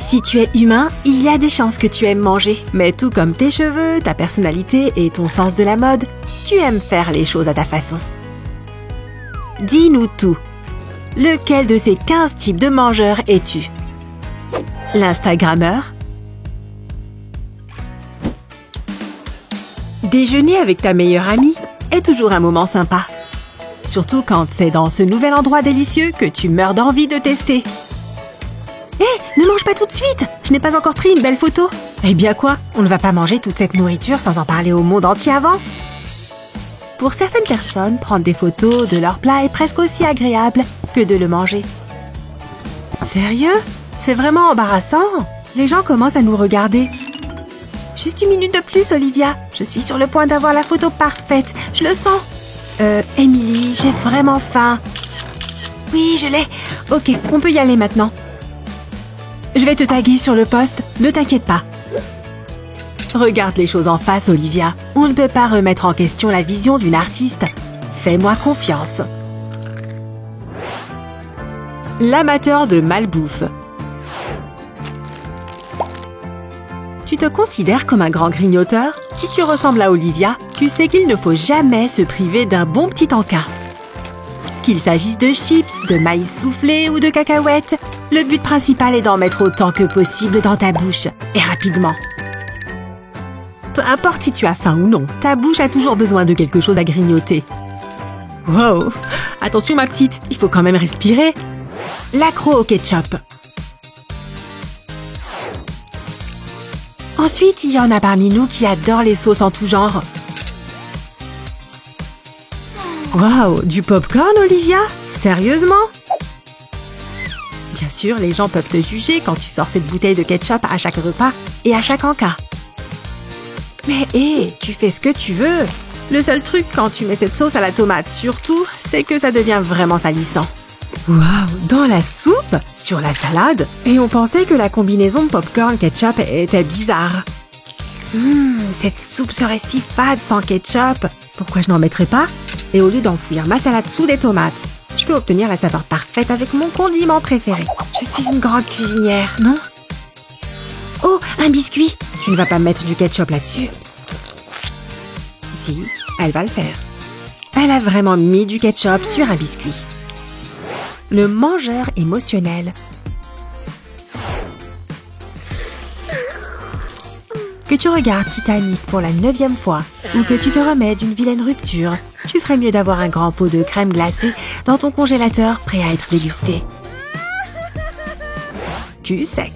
Si tu es humain, il y a des chances que tu aimes manger. Mais tout comme tes cheveux, ta personnalité et ton sens de la mode, tu aimes faire les choses à ta façon. Dis-nous tout. Lequel de ces 15 types de mangeurs es-tu? L'Instagrammeur? Déjeuner avec ta meilleure amie est toujours un moment sympa. Surtout quand c'est dans ce nouvel endroit délicieux que tu meurs d'envie de tester. Hé, ne mange pas tout de suite! Je n'ai pas encore pris une belle photo. Eh bien quoi? On ne va pas manger toute cette nourriture sans en parler au monde entier avant? Pour certaines personnes, prendre des photos de leur plat est presque aussi agréable que de le manger. Sérieux? C'est vraiment embarrassant. Les gens commencent à nous regarder. Juste une minute de plus, Olivia. Je suis sur le point d'avoir la photo parfaite. Je le sens. Emily, j'ai vraiment faim. Oui, je l'ai. Ok, on peut y aller maintenant. Je vais te taguer sur le post, ne t'inquiète pas. Regarde les choses en face, Olivia. On ne peut pas remettre en question la vision d'une artiste. Fais-moi confiance. L'amateur de malbouffe. Tu te considères comme un grand grignoteur? Si tu ressembles à Olivia, tu sais qu'il ne faut jamais se priver d'un bon petit encas. Qu'il s'agisse de chips, de maïs soufflé ou de cacahuètes, le but principal est d'en mettre autant que possible dans ta bouche, et rapidement. Peu importe si tu as faim ou non, ta bouche a toujours besoin de quelque chose à grignoter. Wow! Attention ma petite, il faut quand même respirer. L'accro au ketchup. Ensuite, il y en a parmi nous qui adorent les sauces en tout genre. Waouh, du popcorn, Olivia? Sérieusement? Bien sûr, les gens peuvent te juger quand tu sors cette bouteille de ketchup à chaque repas et à chaque encas. Mais hé, tu fais ce que tu veux. Le seul truc quand tu mets cette sauce à la tomate surtout, c'est que ça devient vraiment salissant. Waouh, dans la soupe? Sur la salade? Et on pensait que la combinaison popcorn-ketchup était bizarre. Cette soupe serait si fade sans ketchup. Pourquoi je n'en mettrais pas? Et au lieu d'enfouir ma salade sous des tomates, je peux obtenir la saveur parfaite avec mon condiment préféré. Je suis une grande cuisinière, non? Oh, un biscuit! Tu ne vas pas mettre du ketchup là-dessus? Si, elle va le faire. Elle a vraiment mis du ketchup sur un biscuit. Le mangeur émotionnel. Que tu regardes Titanic pour la 9e fois ou que tu te remets d'une vilaine rupture, tu ferais mieux d'avoir un grand pot de crème glacée dans ton congélateur prêt à être dégusté. Cul sec.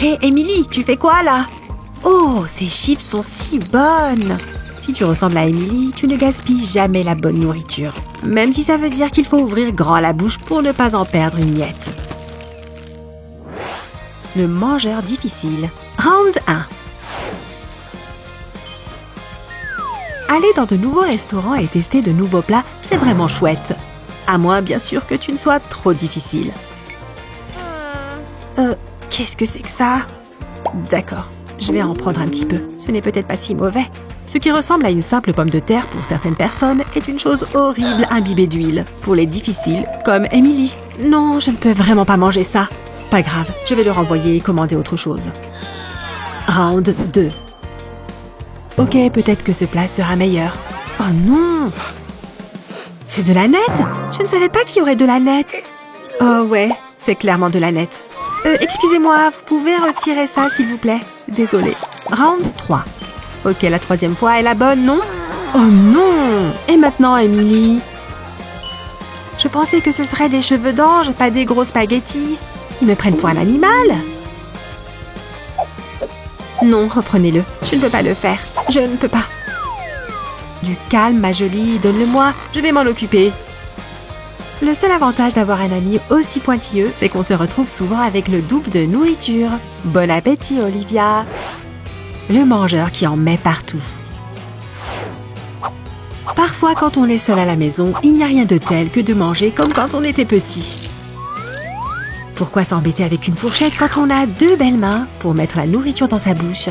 Hé, Emily, tu fais quoi là? Oh, ces chips sont si bonnes! Si tu ressembles à Emily, tu ne gaspilles jamais la bonne nourriture. Même si ça veut dire qu'il faut ouvrir grand la bouche pour ne pas en perdre une miette. Le mangeur difficile. Round 1. Aller dans de nouveaux restaurants et tester de nouveaux plats, c'est vraiment chouette. À moins, bien sûr, que tu ne sois trop difficile. Qu'est-ce que c'est que ça? D'accord, je vais en prendre un petit peu. Ce n'est peut-être pas si mauvais. Ce qui ressemble à une simple pomme de terre pour certaines personnes est une chose horrible imbibée d'huile. Pour les difficiles, comme Emily. Non, je ne peux vraiment pas manger ça. Pas grave, je vais le renvoyer et commander autre chose. Round 2. Ok, peut-être que ce plat sera meilleur. Oh non! C'est de la nette? Je ne savais pas qu'il y aurait de la nette. Oh ouais, c'est clairement de la nette. Excusez-moi, vous pouvez retirer ça s'il vous plaît? Désolée. Round 3. Ok, la 3e fois est la bonne, non? Oh non! Et maintenant, Emily? Je pensais que ce serait des cheveux d'ange, pas des gros spaghettis. Ils me prennent pour un animal? Non, reprenez-le. Je ne peux pas le faire. Je ne peux pas. Du calme, ma jolie, donne-le-moi. Je vais m'en occuper. Le seul avantage d'avoir un ami aussi pointilleux, c'est qu'on se retrouve souvent avec le double de nourriture. Bon appétit, Olivia. Le mangeur qui en met partout. Parfois, quand on est seul à la maison, il n'y a rien de tel que de manger comme quand on était petit. Pourquoi s'embêter avec une fourchette quand on a 2 belles mains pour mettre la nourriture dans sa bouche?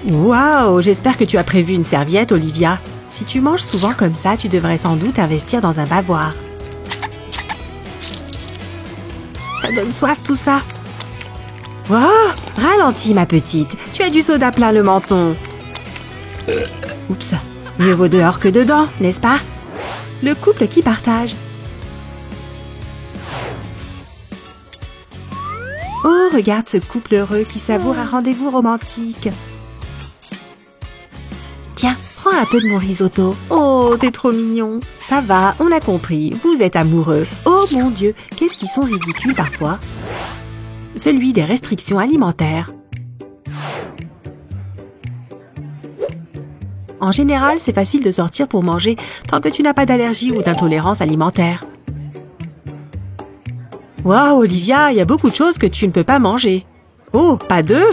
Waouh, j'espère que tu as prévu une serviette, Olivia. Si tu manges souvent comme ça, tu devrais sans doute investir dans un bavoir. ça donne soif tout ça. Wow, ralentis ma petite, tu as du soda plein le menton. Oups, mieux vaut dehors que dedans, n'est-ce pas? Le couple qui partage. Oh, regarde ce couple heureux qui savoure un rendez-vous romantique. Tiens, prends un peu de mon risotto. Oh, t'es trop mignon. Ça va, on a compris, vous êtes amoureux. Oh mon Dieu, qu'est-ce qu'ils sont ridicules parfois. Celui des restrictions alimentaires. En général, c'est facile de sortir pour manger tant que tu n'as pas d'allergie ou d'intolérance alimentaire. Waouh, Olivia, il y a beaucoup de choses que tu ne peux pas manger. Oh, pas deux?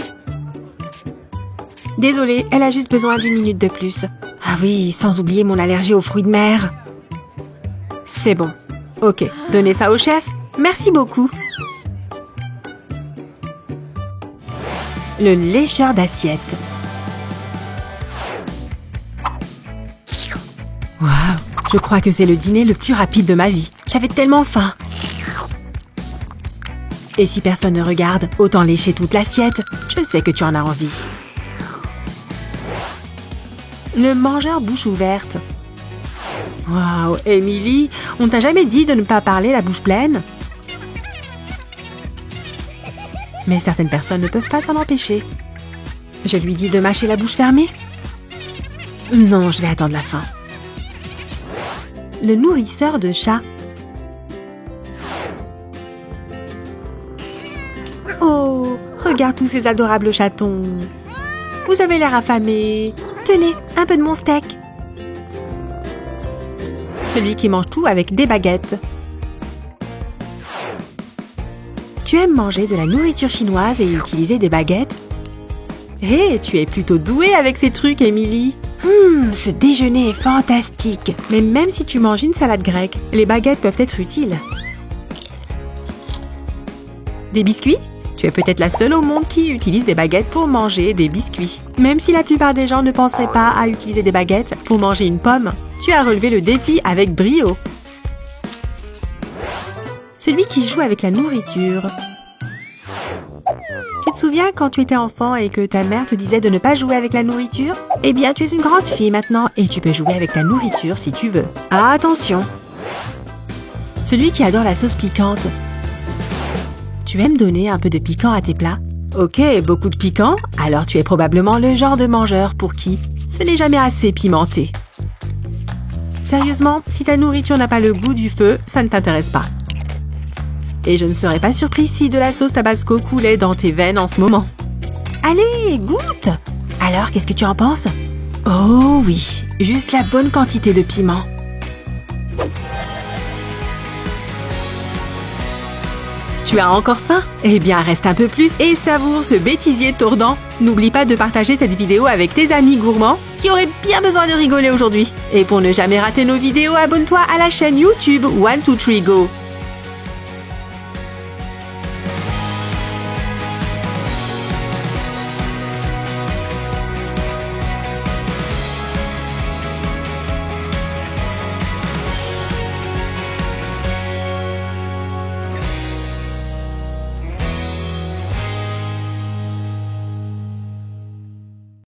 Désolée, elle a juste besoin d'1 minute de plus. Ah oui, sans oublier mon allergie aux fruits de mer. C'est bon. Ok, donnez ça au chef. Merci beaucoup. Le lécheur d'assiette. Waouh, je crois que c'est le dîner le plus rapide de ma vie. J'avais tellement faim. Et si personne ne regarde, autant lécher toute l'assiette. Je sais que tu en as envie. Le mangeur bouche ouverte. Waouh, Emily, on t'a jamais dit de ne pas parler la bouche pleine? Mais certaines personnes ne peuvent pas s'en empêcher. Je lui dis de mâcher la bouche fermée? Non, je vais attendre la fin. Le nourrisseur de chat. Oh, regarde tous ces adorables chatons. Vous avez l'air affamé. Tenez, un peu de mon steak. Celui qui mange tout avec des baguettes. Tu aimes manger de la nourriture chinoise et utiliser des baguettes? Hé, tu es plutôt douée avec ces trucs, Emily. Ce déjeuner est fantastique. Mais même si tu manges une salade grecque, les baguettes peuvent être utiles. Des biscuits? Tu es peut-être la seule au monde qui utilise des baguettes pour manger des biscuits. Même si la plupart des gens ne penseraient pas à utiliser des baguettes pour manger une pomme, tu as relevé le défi avec brio. Celui qui joue avec la nourriture. Tu te souviens quand tu étais enfant et que ta mère te disait de ne pas jouer avec la nourriture? Eh bien, tu es une grande fille maintenant et tu peux jouer avec ta nourriture si tu veux. Ah, attention! Celui qui adore la sauce piquante. Tu aimes donner un peu de piquant à tes plats? Ok, beaucoup de piquant? Alors tu es probablement le genre de mangeur pour qui ce n'est jamais assez pimenté. Sérieusement, si ta nourriture n'a pas le goût du feu, ça ne t'intéresse pas. Et je ne serais pas surpris si de la sauce tabasco coulait dans tes veines en ce moment. Allez, goûte! Alors, qu'est-ce que tu en penses? Oh oui, juste la bonne quantité de piment. Tu as encore faim? Eh bien, reste un peu plus et savoure ce bêtisier tordant. N'oublie pas de partager cette vidéo avec tes amis gourmands qui auraient bien besoin de rigoler aujourd'hui. Et pour ne jamais rater nos vidéos, abonne-toi à la chaîne YouTube 1, 2, 3, Go.